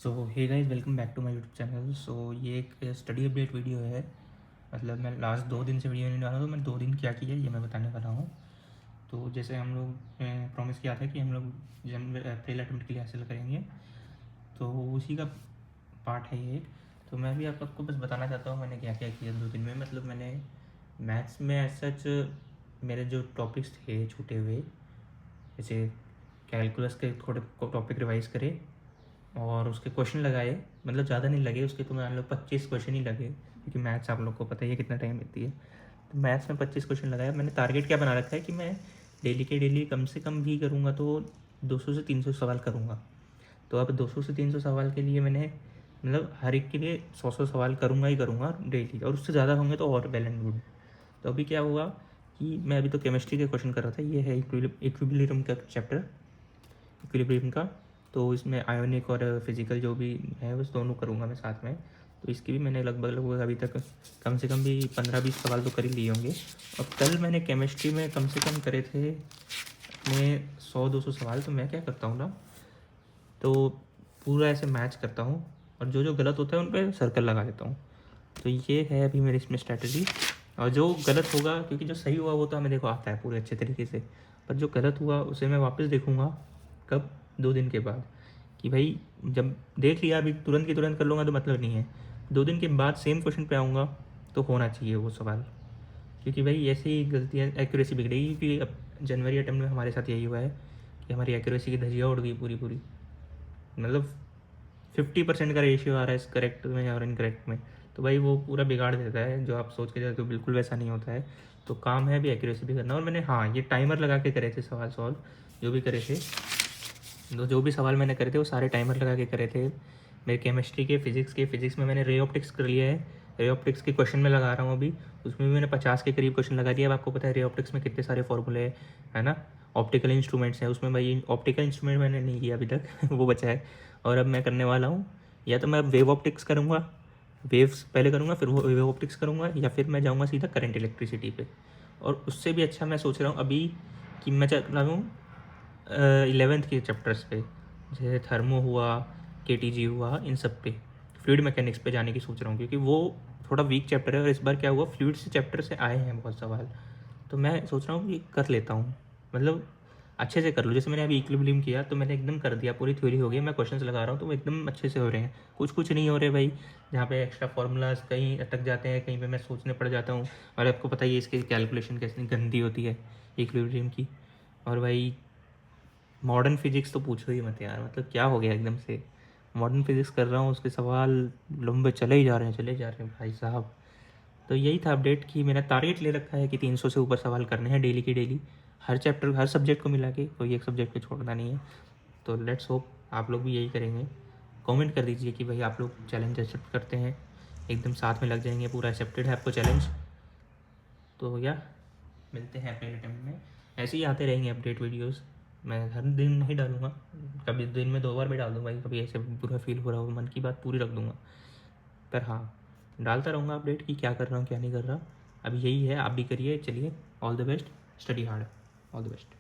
So hey guys, welcome back to my YouTube channel. So ये एक study update video है। मतलब मैं लास्ट 2 दिन से वीडियो नहीं डाला, तो मैं 2 दिन क्या किया ये मैं बताने वाला हूँ। तो जैसे हम लोग प्रॉमिस किया था कि हम लोग जनवरी अप्रैल अटेम्प्ट के लिए हासिल करेंगे, तो उसी का पार्ट है ये एक। तो मैं भी आप सबको बस बताना चाहता हूँ मैंने क्या क्या किया 2 दिन में। मतलब मैंने मैथ्स में एज सच मेरे जो टॉपिक्स थे छूटे हुए, जैसे कैलकुलस के थोड़े टॉपिक रिवाइज़ करे और उसके क्वेश्चन लगाए। मतलब ज़्यादा नहीं लगे उसके, तो मान लो 25 क्वेश्चन ही लगे, क्योंकि मैथ्स आप लोग को पता ही है कितना टाइम लेती है। तो मैथ्स में 25 क्वेश्चन लगाया। मैंने टारगेट क्या बना रखा है कि मैं डेली के डेली कम से कम भी करूँगा तो 200 से 300 सवाल करूँगा। तो अब 200 से 300 सवाल के लिए मैंने मतलब हर एक के लिए 100 सवाल करूँगा ही करूँगा डेली, और उससे ज़्यादा होंगे तो और वेल एंड गुड। तो अभी क्या हुआ कि मैं अभी तो केमिस्ट्री के क्वेश्चन कर रहा था। ये है इक्विलिब्रियम का चैप्टर, इक्विलिब्रियम का। तो इसमें आयोनिक और फिजिकल जो भी है उस दोनों करूँगा मैं साथ में। तो इसकी भी मैंने लगभग अभी तक कम से कम भी 15-20 सवाल तो कर ही लिए होंगे। और कल मैंने केमिस्ट्री में कम से कम करे थे अपने 100-200 सवाल। तो मैं क्या करता हूँ ना, तो पूरा ऐसे मैच करता हूँ और जो जो गलत होता है उन पर सर्कल लगा देता हूँ। तो ये है अभी मेरी इसमें स्ट्रैटेजी। और जो गलत होगा, क्योंकि जो सही हुआ वो तो हमें देखो आता है पूरे अच्छे तरीके से, पर जो गलत हुआ उसे मैं वापस देखूँगा कब, 2 दिन के बाद। कि भाई जब देख लिया अभी तुरंत की तुरंत कर लूँगा तो मतलब नहीं है। 2 दिन के बाद सेम क्वेश्चन पे आऊँगा तो होना चाहिए वो सवाल, क्योंकि भाई ऐसे ही गलतियाँ एक्यूरेसी बिगड़ेगी। क्योंकि अब जनवरी अटेम्प्ट में हमारे साथ यही हुआ है कि हमारी एक्यूरेसी की धज्जियाँ उड़ गई पूरी पूरी। मतलब 50% का रेशियो आ रहा है इस करेक्ट में और इनकरेक्ट में। तो भाई वो पूरा बिगाड़ देता है, जो आप सोच के जाते हो बिल्कुल वैसा नहीं होता है। तो काम है अभी एक्यूरेसी भी करना। और मैंने हाँ ये टाइमर लगा के करे थे सवाल सॉल्व, जो भी करे थे, जो भी सवाल मैंने करे थे वो सारे टाइमर लगा के करे थे। मेरे केमिस्ट्री के, फिजिक्स में मैंने रे ऑप्टिक्स कर लिया है। रे ऑप्टिक्स के क्वेश्चन में लगा रहा हूँ अभी, उसमें भी मैंने 50 के करीब क्वेश्चन लगा दिया। अब आपको पता है रे ऑप्टिक्स में कितने सारे फॉर्मूले है ना, ऑप्टिकल इंस्ट्रूमेंट्स हैं उसमें। भाई ऑप्टिकल इंस्ट्रूमेंट मैंने नहीं किया अभी तक वो बचा है। और अब मैं करने वाला हूँ, या तो मैं वेव ऑप्टिक्स करूँगा, वेव्स पहले करूँगा फिर वो वेव ऑप्टिक्स करूँगा, या फिर मैं जाऊँगा सीधा करंट इलेक्ट्रिसिटी पे। और उससे भी अच्छा मैं सोच रहा हूँ अभी कि मैं चल रहा हूँ 11th के चैप्टर्स पे, जैसे थर्मो हुआ, केटीजी हुआ, इन सब पे, फ्लूइड मैकेनिक्स पे जाने की सोच रहा हूँ, क्योंकि वो थोड़ा वीक चैप्टर है। और इस बार क्या हुआ, फ्लूइड से चैप्टर से आए हैं बहुत सवाल, तो मैं सोच रहा हूँ कि कर लेता हूँ। मतलब अच्छे से कर लूँ। जैसे मैंने अभी इक्विलिब्रियम किया तो मैंने एकदम कर दिया, पूरी थ्योरी हो गई। मैं क्वेश्चंस लगा रहा हूँ तो वो एकदम अच्छे से हो रहे हैं। कुछ कुछ नहीं हो रहे भाई, जहाँ पे एक्स्ट्रा फार्मूलाज कहीं अटक जाते हैं, कहीं पे मैं सोचने पड़ जाता हूँ। और आपको पता ही है इसकी कैलकुलेशन कैसी गंदी होती है इक्विलिब्रियम की। और भाई मॉडर्न फिजिक्स तो पूछो ही मत यार, मतलब क्या हो गया एकदम से। मॉडर्न फिजिक्स कर रहा हूँ, उसके सवाल लंबे चले ही जा रहे हैं, चले जा रहे हैं भाई साहब। तो यही था अपडेट कि मेरा टारगेट ले रखा है कि 300 से ऊपर सवाल करने हैं डेली की डेली, हर चैप्टर हर सब्जेक्ट को मिला के, कोई एक सब्जेक्ट को छोड़ना नहीं है। तो लेट्स होप आप लोग भी यही करेंगे। कमेंट कर दीजिए कि भाई आप लोग चैलेंज एक्सेप्ट करते हैं, एकदम साथ में लग जाएंगे, पूरा एक्सेप्टेड है आपको चैलेंज। तो या मिलते हैं अपने अटेम्प्ट में। ऐसे ही आते रहेंगे अपडेट वीडियोस। मैं हर दिन नहीं डालूंगा, कभी दिन में 2 बार भी डाल दूँगा भाई, कभी ऐसे बुरा फील हो रहा हो, मन की बात पूरी रख दूँगा। पर हाँ, डालता रहूँगा अपडेट कि क्या कर रहा हूँ क्या नहीं कर रहा। अभी यही है, आप भी करिए। चलिए, all the best, study hard, all the best.